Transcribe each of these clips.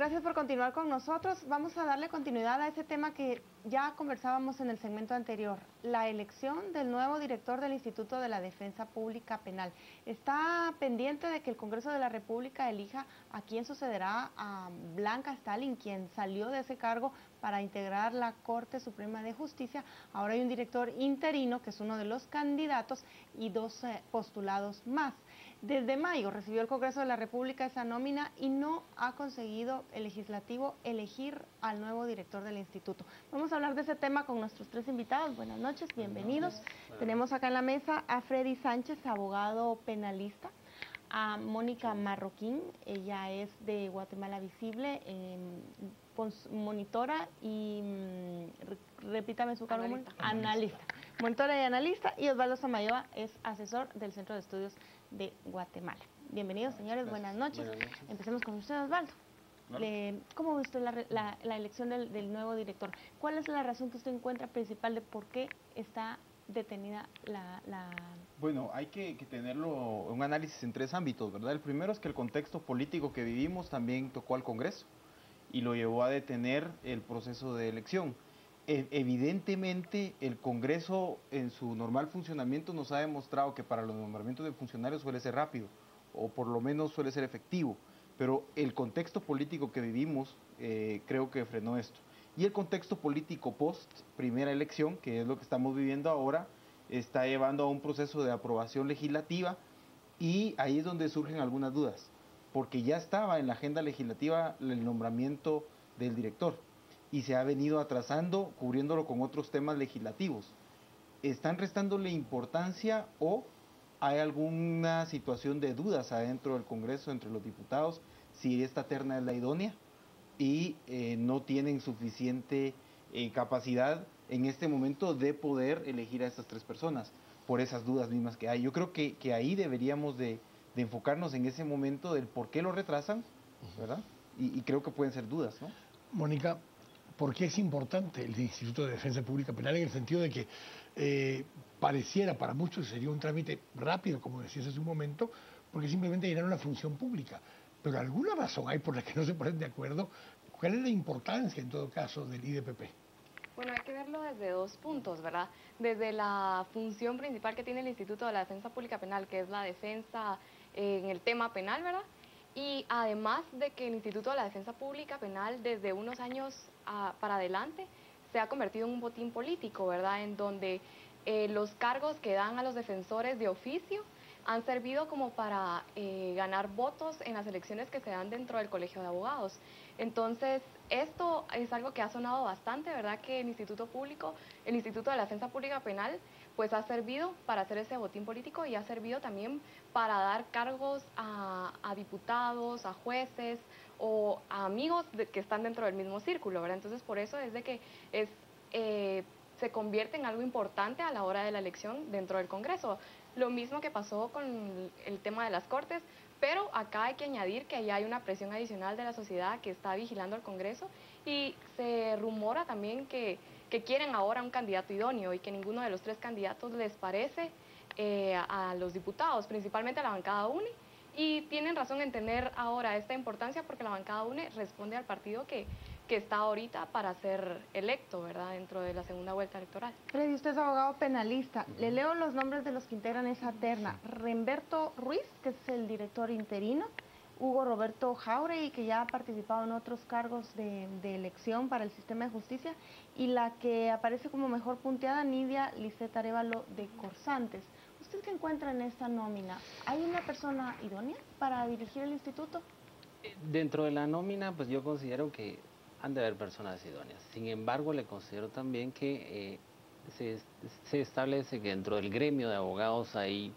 Gracias por continuar con nosotros. Vamos a darle continuidad a ese tema que ya conversábamos en el segmento anterior, la elección del nuevo director del Instituto de la Defensa Pública Penal. Está pendiente de que el Congreso de la República elija a quién sucederá a Blanca Stalin, quien salió de ese cargo para integrar la Corte Suprema de Justicia. Ahora hay un director interino, que es uno de los candidatos, y dos postulados más. Desde mayo recibió el Congreso de la República esa nómina y no ha conseguido el legislativo elegir al nuevo director del instituto. Vamos a hablar de ese tema con nuestros tres invitados. Buenas noches, bienvenidos. Tenemos acá en la mesa a Freddy Sánchez, abogado penalista, a Mónica Marroquín, ella es de Guatemala Visible, monitora y, repítame su cargo, analista. Monitora y analista, y Osvaldo Samayoa es asesor del Centro de Estudios de Guatemala. Bienvenidos, señores, buenas noches. Empecemos con usted, Osvaldo. ¿Cómo ve usted la elección del nuevo director? ¿Cuál es la razón que usted encuentra principal de por qué está detenida Bueno, hay que tenerlo un análisis en tres ámbitos, ¿verdad? El primero es que el contexto político que vivimos también tocó al Congreso y lo llevó a detener el proceso de elección. Evidentemente, el Congreso en su normal funcionamiento nos ha demostrado que para los nombramientos de funcionarios suele ser rápido, o por lo menos suele ser efectivo, pero el contexto político que vivimos creo que frenó esto. Y el contexto político post primera elección, que es lo que estamos viviendo ahora, está llevando a un proceso de aprobación legislativa, y ahí es donde surgen algunas dudas, porque ya estaba en la agenda legislativa el nombramiento del director y se ha venido atrasando, cubriéndolo con otros temas legislativos. ¿Están restándole importancia o hay alguna situación de dudas adentro del Congreso, entre los diputados, si esta terna es la idónea y no tienen suficiente capacidad en este momento de poder elegir a estas tres personas, por esas dudas mismas que hay? Yo creo que ahí deberíamos de enfocarnos en ese momento del por qué lo retrasan, ¿verdad? Y creo que pueden ser dudas, ¿no? Mónica, ¿por qué es importante el Instituto de Defensa Pública Penal? En el sentido de que pareciera para muchos sería un trámite rápido, como decías hace un momento, porque simplemente llenar una función pública. Pero alguna razón hay por la que no se ponen de acuerdo. ¿Cuál es la importancia, en todo caso, del IDPP? Bueno, hay que verlo desde dos puntos, ¿verdad? Desde la función principal que tiene el Instituto de la Defensa Pública Penal, que es la defensa en el tema penal, ¿verdad? Y además de que el Instituto de la Defensa Pública Penal desde unos años para adelante se ha convertido en un botín político, ¿verdad? En donde los cargos que dan a los defensores de oficio han servido como para ganar votos en las elecciones que se dan dentro del Colegio de Abogados. Entonces, esto es algo que ha sonado bastante, ¿verdad? Que el Instituto de la Defensa Pública Penal, pues ha servido para hacer ese botín político y ha servido también para dar cargos a diputados, a jueces o a amigos que están dentro del mismo círculo, ¿verdad? Entonces, por eso es de que se convierte en algo importante a la hora de la elección dentro del Congreso. Lo mismo que pasó con el tema de las Cortes, pero acá hay que añadir que ya hay una presión adicional de la sociedad que está vigilando al Congreso y se rumora también que quieren ahora un candidato idóneo y que ninguno de los tres candidatos les parece a los diputados, principalmente a la bancada UNE, y tienen razón en tener ahora esta importancia porque la bancada UNE responde al partido que está ahorita para ser electo, ¿verdad?, dentro de la segunda vuelta electoral. Freddy, usted es abogado penalista. Le leo los nombres de los que integran esa terna. Remberto Ruiz, que es el director interino. Hugo Roberto Jauregui, que ya ha participado en otros cargos de elección para el sistema de justicia. Y la que aparece como mejor punteada, Nidia Lisset Arévalo de Corsantes. ¿Usted qué encuentra en esta nómina? ¿Hay una persona idónea para dirigir el instituto? Dentro de la nómina, pues yo considero que han de haber personas idóneas. Sin embargo, le considero también que se establece que dentro del gremio de abogados hay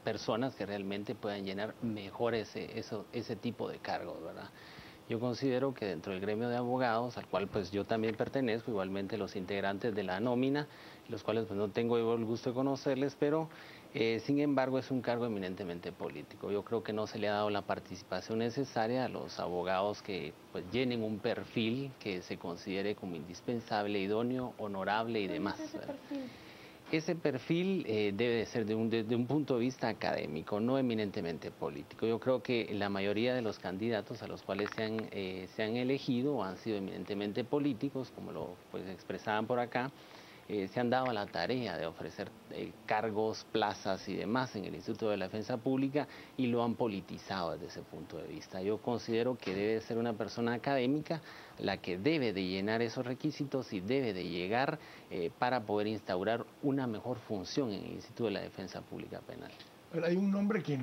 personas que realmente puedan llenar mejor ese tipo de cargos, ¿verdad? Yo considero que dentro del gremio de abogados, al cual pues yo también pertenezco, igualmente los integrantes de la nómina, los cuales pues no tengo el gusto de conocerles, pero sin embargo es un cargo eminentemente político. Yo creo que no se le ha dado la participación necesaria a los abogados que pues llenen un perfil que se considere como indispensable, idóneo, honorable y demás. ese perfil debe de ser de un punto de vista académico, no eminentemente político. Yo creo que la mayoría de los candidatos a los cuales se han elegido han sido eminentemente políticos, como lo expresaban por acá. Se han dado a la tarea de ofrecer cargos, plazas y demás en el Instituto de la Defensa Pública y lo han politizado desde ese punto de vista. Yo considero que debe ser una persona académica la que debe de llenar esos requisitos y debe de llegar para poder instaurar una mejor función en el Instituto de la Defensa Pública Penal. Pero hay un nombre que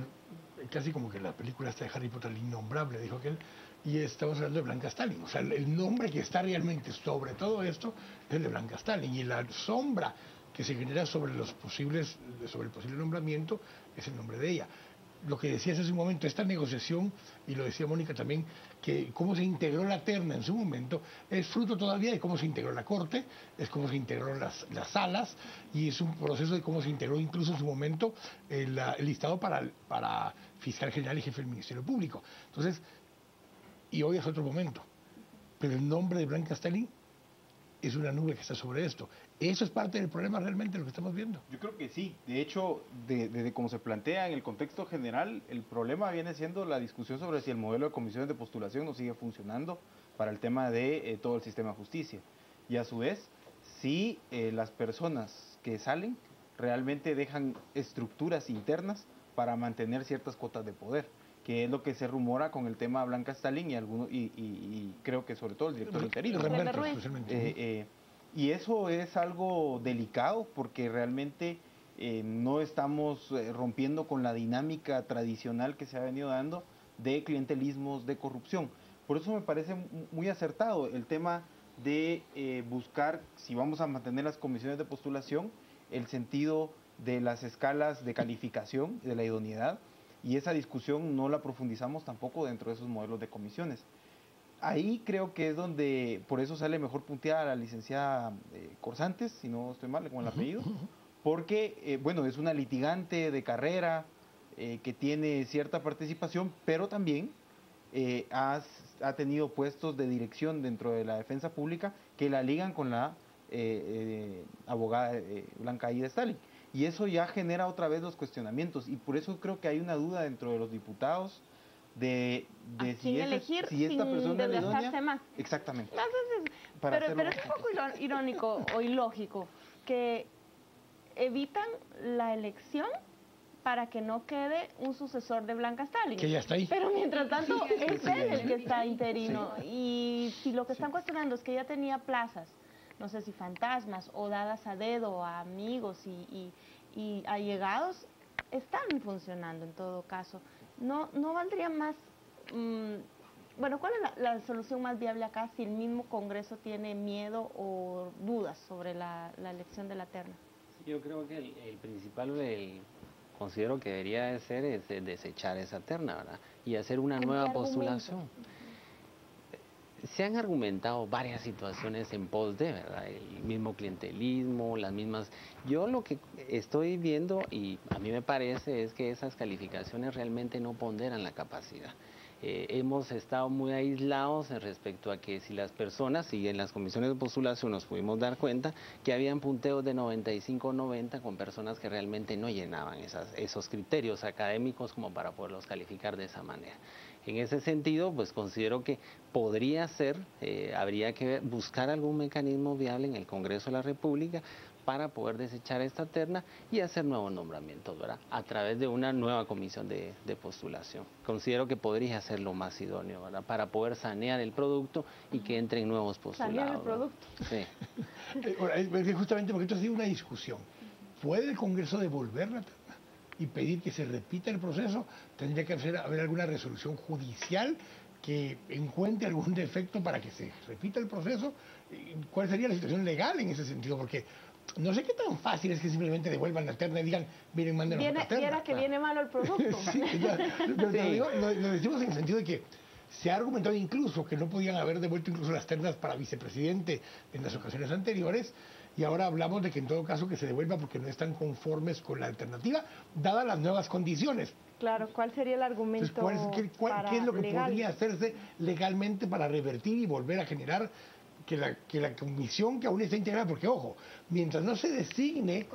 casi como que la película esta de Harry Potter, el innombrable, dijo aquel, y estamos hablando de Blanca Stalin. O sea, el nombre que está realmente sobre todo esto es el de Blanca Stalin, y la sombra que se genera sobre el posible nombramiento es el nombre de ella. Lo que decías hace un momento, esta negociación, y lo decía Mónica también, que cómo se integró la terna en su momento, es fruto todavía de cómo se integró la Corte, es cómo se integró las salas, y es un proceso de cómo se integró incluso en su momento el listado para fiscal general y jefe del Ministerio Público. Entonces, y hoy es otro momento, pero el nombre de Blanca Stalin es una nube que está sobre esto. ¿Eso es parte del problema realmente, lo que estamos viendo? Yo creo que sí. De hecho, desde como se plantea en el contexto general, el problema viene siendo la discusión sobre si el modelo de comisiones de postulación no sigue funcionando para el tema de todo el sistema de justicia. Y a su vez, si las personas que salen realmente dejan estructuras internas para mantener ciertas cuotas de poder, que es lo que se rumora con el tema Blanca Stalin y creo que sobre todo el director interino. Y eso es algo delicado porque realmente no estamos rompiendo con la dinámica tradicional que se ha venido dando de clientelismos, de corrupción. Por eso me parece muy acertado el tema de buscar, si vamos a mantener las comisiones de postulación, el sentido de las escalas de calificación, de la idoneidad, y esa discusión no la profundizamos tampoco dentro de esos modelos de comisiones. Ahí creo que es donde, por eso sale mejor punteada la licenciada Corsantes, si no estoy mal con el apellido, porque, bueno, es una litigante de carrera que tiene cierta participación, pero también ha tenido puestos de dirección dentro de la defensa pública que la ligan con la abogada Blanca Aida Stalin. Y eso ya genera otra vez los cuestionamientos, y por eso creo que hay una duda dentro de los diputados de si esta persona es idónea. Más. Exactamente. Pero es un poco irónico o ilógico que evitan la elección para que no quede un sucesor de Blanca Stalin. Que ya está ahí. Pero mientras tanto es él el que está interino. Sí. Y si lo que están cuestionando es que ya tenía plazas, no sé si fantasmas o dadas a dedo a amigos y allegados, están funcionando en todo caso. No valdría más, bueno, ¿cuál es la solución más viable acá si el mismo Congreso tiene miedo o dudas sobre la elección de la terna? Yo creo que el principal, considero que debería de ser es desechar esa terna, ¿verdad? Y hacer una nueva postulación. Se han argumentado varias situaciones en pos de, ¿verdad? El mismo clientelismo, las mismas... Yo lo que estoy viendo, y a mí me parece, es que esas calificaciones realmente no ponderan la capacidad. Hemos estado muy aislados respecto a que si las personas, y en las comisiones de postulación nos pudimos dar cuenta que habían punteos de 95 o 90 con personas que realmente no llenaban esos criterios académicos como para poderlos calificar de esa manera. En ese sentido, pues considero que podría ser, habría que buscar algún mecanismo viable en el Congreso de la República para poder desechar esta terna y hacer nuevos nombramientos, ¿verdad? A través de una nueva comisión de postulación. Considero que podría ser lo más idóneo, ¿verdad? Para poder sanear el producto y que entren nuevos postulados. Sanear el producto. Sí. Justamente porque esto ha sido una discusión. ¿Puede el Congreso devolver la terna y pedir que se repita el proceso? ¿Tendría que haber alguna resolución judicial que encuentre algún defecto para que se repita el proceso? ¿Cuál sería la situación legal en ese sentido? Porque no sé qué tan fácil es que simplemente devuelvan la terna y digan, miren, mándenos otra terna. Viera que viene malo el producto. Sí, lo decimos en el sentido de que se ha argumentado incluso que no podían haber devuelto incluso las ternas para vicepresidente en las ocasiones anteriores, y ahora hablamos de que en todo caso que se devuelva porque no están conformes con la alternativa, dadas las nuevas condiciones. Claro, ¿cuál sería el argumento? Entonces, ¿qué es lo que podría hacerse legalmente para revertir y volver a generar que la comisión que aún está integrada, porque ojo, mientras no se designe,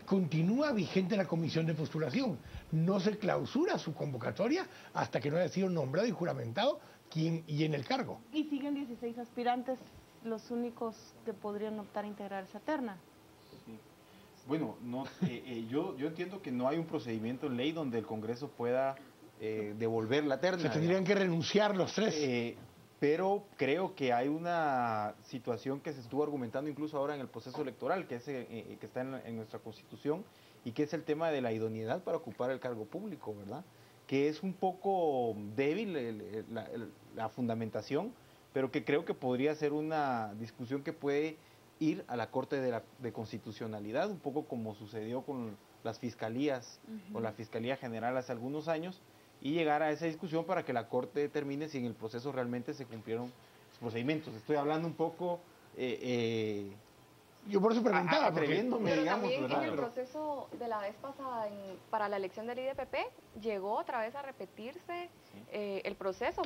continúa vigente la comisión de postulación. No se clausura su convocatoria hasta que no haya sido nombrado y juramentado quien y en el cargo. Y siguen 16 aspirantes, los únicos que podrían optar a integrar esa terna. Sí. Bueno, no, yo entiendo que no hay un procedimiento en ley donde el Congreso pueda devolver la terna. Se tendrían que renunciar los tres. Pero creo que hay una situación que se estuvo argumentando incluso ahora en el proceso electoral, que está en nuestra Constitución, y que es el tema de la idoneidad para ocupar el cargo público, ¿verdad? Que es un poco débil la fundamentación, pero que creo que podría ser una discusión que puede ir a la Corte de Constitucionalidad, un poco como sucedió con las fiscalías o la Fiscalía General hace algunos años, y llegar a esa discusión para que la Corte determine si en el proceso realmente se cumplieron los procedimientos. Estoy hablando un poco... yo por eso preguntaba, atreviéndome, digamos, también ¿verdad? en el proceso de la vez pasada para la elección del IDPP llegó otra vez a repetirse el proceso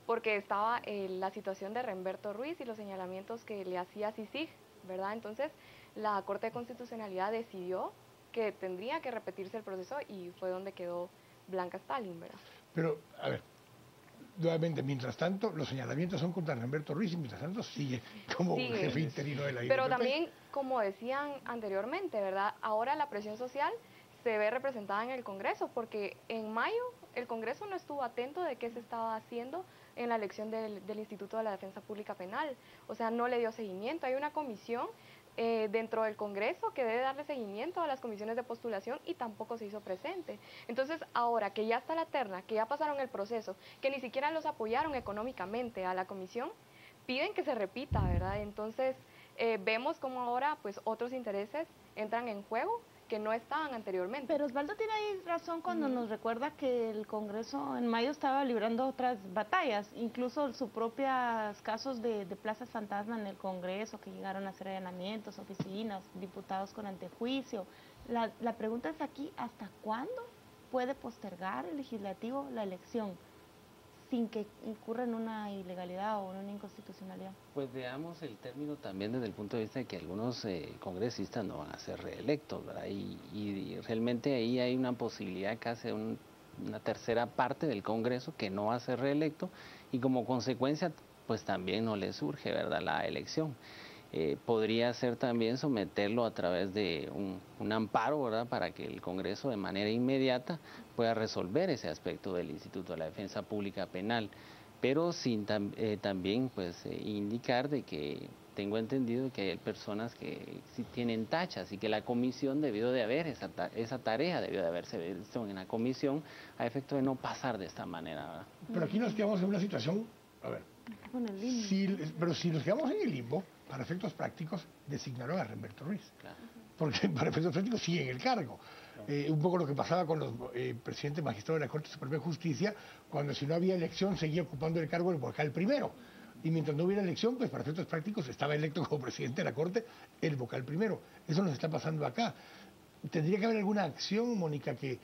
porque estaba la situación de Remberto Ruiz y los señalamientos que le hacía CICIG, ¿verdad? Entonces la Corte de Constitucionalidad decidió que tendría que repetirse el proceso y fue donde quedó Blanca Stalin, ¿verdad? Pero, a ver, nuevamente, mientras tanto, los señalamientos son contra Remberto Ruiz y mientras tanto sigue como jefe interino de la IDPP. Pero también, como decían anteriormente, ¿verdad? Ahora la presión social se ve representada en el Congreso, porque en mayo el Congreso no estuvo atento de qué se estaba haciendo en la elección del Instituto de la Defensa Pública Penal. O sea, no le dio seguimiento. Hay una comisión dentro del Congreso que debe darle seguimiento a las comisiones de postulación y tampoco se hizo presente. Entonces, ahora que ya está la terna, que ya pasaron el proceso, que ni siquiera los apoyaron económicamente a la comisión, piden que se repita, ¿verdad? Entonces, vemos como ahora pues otros intereses entran en juego que no estaban anteriormente. Pero Osvaldo tiene ahí razón cuando nos recuerda que el Congreso en mayo estaba librando otras batallas, incluso sus propios casos de plazas fantasma en el Congreso, que llegaron a hacer allanamientos, oficinas, diputados con antejuicio. La pregunta es aquí, ¿hasta cuándo puede postergar el legislativo la elección sin que incurra en una ilegalidad o en una inconstitucionalidad? Pues veamos el término también desde el punto de vista de que algunos congresistas no van a ser reelectos, ¿verdad? Y realmente ahí hay una posibilidad casi de una tercera parte del Congreso que no va a ser reelecto y como consecuencia pues también no le surge, ¿verdad?, la elección. Podría ser también someterlo a través de un amparo, ¿verdad?, para que el Congreso de manera inmediata pueda resolver ese aspecto del Instituto de la Defensa Pública Penal, pero sin también pues indicar de que tengo entendido que hay personas que sí tienen tachas y que la comisión debió de haber, esa tarea debió de haberse visto en la comisión a efecto de no pasar de esta manera, ¿verdad? Pero aquí nos quedamos en una situación, a ver, pero si nos quedamos en el limbo, para efectos prácticos, designaron a Remberto Ruiz. Claro. Porque para efectos prácticos sigue en el cargo. Claro. Un poco lo que pasaba con los presidentes magistrados de la Corte Suprema de Justicia, cuando si no había elección seguía ocupando el cargo del vocal primero. Y mientras no hubiera elección, pues para efectos prácticos estaba electo como presidente de la Corte el vocal primero. Eso nos está pasando acá. ¿Tendría que haber alguna acción, Mónica, que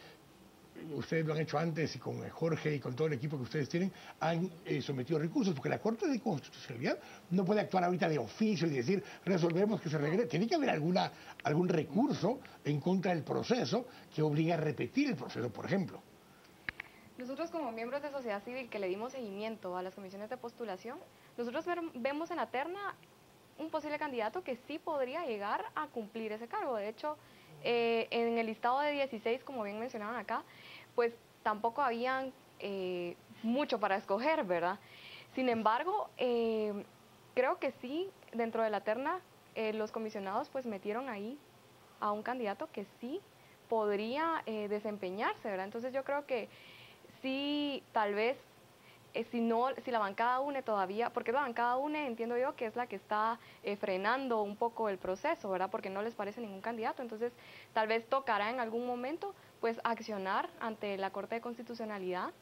ustedes lo han hecho antes y con Jorge y con todo el equipo que ustedes tienen, han sometido recursos? Porque la Corte de Constitucionalidad no puede actuar ahorita de oficio y decir, resolvemos que se regrese. Tiene que haber algún recurso en contra del proceso que obligue a repetir el proceso, por ejemplo. Nosotros como miembros de sociedad civil que le dimos seguimiento a las comisiones de postulación, nosotros vemos en la terna un posible candidato que sí podría llegar a cumplir ese cargo. De hecho, en el listado de 16, como bien mencionaban acá, pues tampoco habían mucho para escoger, ¿verdad? Sin embargo, creo que sí, dentro de la terna, los comisionados pues metieron ahí a un candidato que sí podría desempeñarse, ¿verdad? Entonces yo creo que sí, tal vez, si la bancada UNE todavía, porque la bancada UNE entiendo yo que es la que está frenando un poco el proceso, ¿verdad? Porque no les parece ningún candidato, entonces tal vez tocará en algún momento pues accionar ante la Corte de Constitucionalidad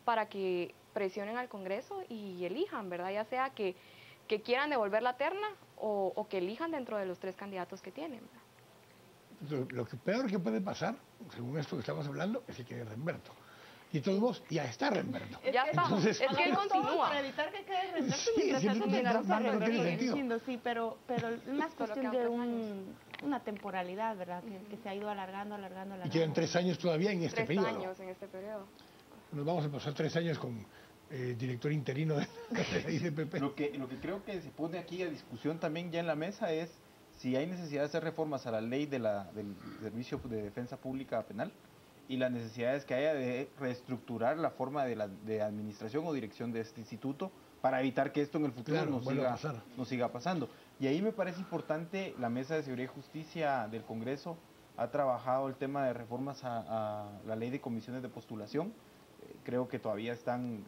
para que presionen al Congreso y elijan, ¿verdad? Ya sea que quieran devolver la terna o que elijan dentro de los 3 candidatos que tienen, ¿verdad? Lo que peor que puede pasar, según esto que estamos hablando, es que quede Remberto. Y de todos modos, ya está reemberto. Ya está. Entonces, es que él continúa. Para evitar que quede reembolso Sí, mientras sí, tanto no, mientras no, no se tiene reembolsa. sentido. Entiendo, sí, pero es más Solo cuestión quedan de una temporalidad, ¿verdad? Que se ha ido alargando. Y quedan 3 años todavía en este 3 periodo. años en este periodo. Nos vamos a pasar 3 años con director interino de la ICPP. Lo que creo que se pone aquí a discusión también ya en la mesa es si hay necesidad de hacer reformas a la ley del Servicio de Defensa Pública Penal y las necesidades que haya de reestructurar la forma de administración o dirección de este instituto para evitar que esto en el futuro Claro, nos siga pasando. Y ahí me parece importante, la Mesa de Seguridad y Justicia del Congreso ha trabajado el tema de reformas a la ley de comisiones de postulación. Creo que todavía están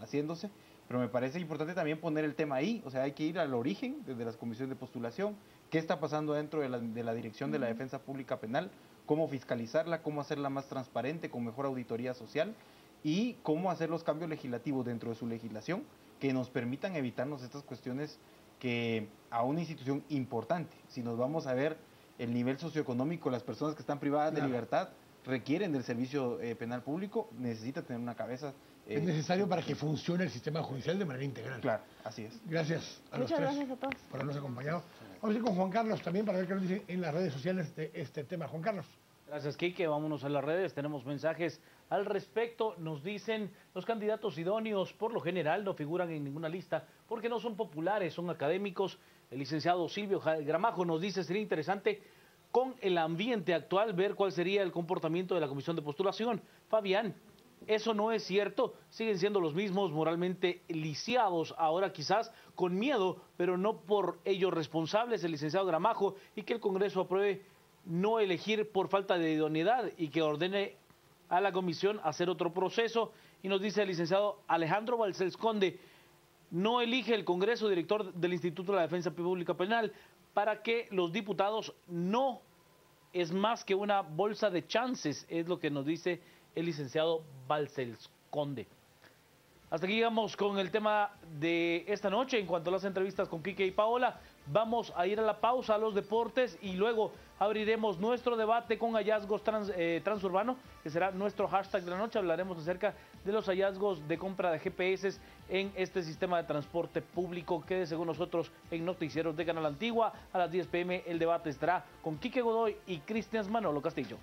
haciéndose, pero me parece importante también poner el tema ahí, o sea, hay que ir al origen desde las comisiones de postulación, qué está pasando dentro de la dirección de la Defensa Pública Penal, cómo fiscalizarla, cómo hacerla más transparente, con mejor auditoría social y cómo hacer los cambios legislativos dentro de su legislación que nos permitan evitarnos estas cuestiones que a una institución importante, si nos vamos a ver el nivel socioeconómico, las personas que están privadas de libertad, requieren del servicio penal público, necesita tener una cabeza. Es necesario para que funcione el sistema judicial de manera integral. Claro, así es. Gracias a los Muchas tres gracias a todos por habernos acompañado. Vamos a ir con Juan Carlos también para ver qué nos dicen en las redes sociales de este tema. Juan Carlos. Gracias, Quique. Vámonos a las redes. Tenemos mensajes al respecto. Nos dicen, los candidatos idóneos por lo general no figuran en ninguna lista porque no son populares, son académicos. El licenciado Silvio Gramajo nos dice, sería interesante con el ambiente actual ver cuál sería el comportamiento de la comisión de postulación. Fabián, eso no es cierto, siguen siendo los mismos moralmente lisiados, ahora quizás con miedo, pero no por ello responsables, el licenciado Gramajo, y que el Congreso apruebe no elegir por falta de idoneidad y que ordene a la comisión hacer otro proceso. Y nos dice el licenciado Alejandro Balcells Conde, no elige el Congreso director del Instituto de la Defensa Pública Penal para que los diputados no es más que una bolsa de chances, es lo que nos dice el licenciado Balcells Conde. Hasta aquí llegamos con el tema de esta noche. En cuanto a las entrevistas con Quique y Paola, vamos a ir a la pausa a los deportes y luego abriremos nuestro debate con hallazgos transurbano, que será nuestro hashtag de la noche. Hablaremos acerca de los hallazgos de compra de GPS en este sistema de transporte público. Quede según nosotros en Noticieros de Canal Antigua. A las 10 p.m. el debate estará con Quique Godoy y Cristian Manolo Castillo.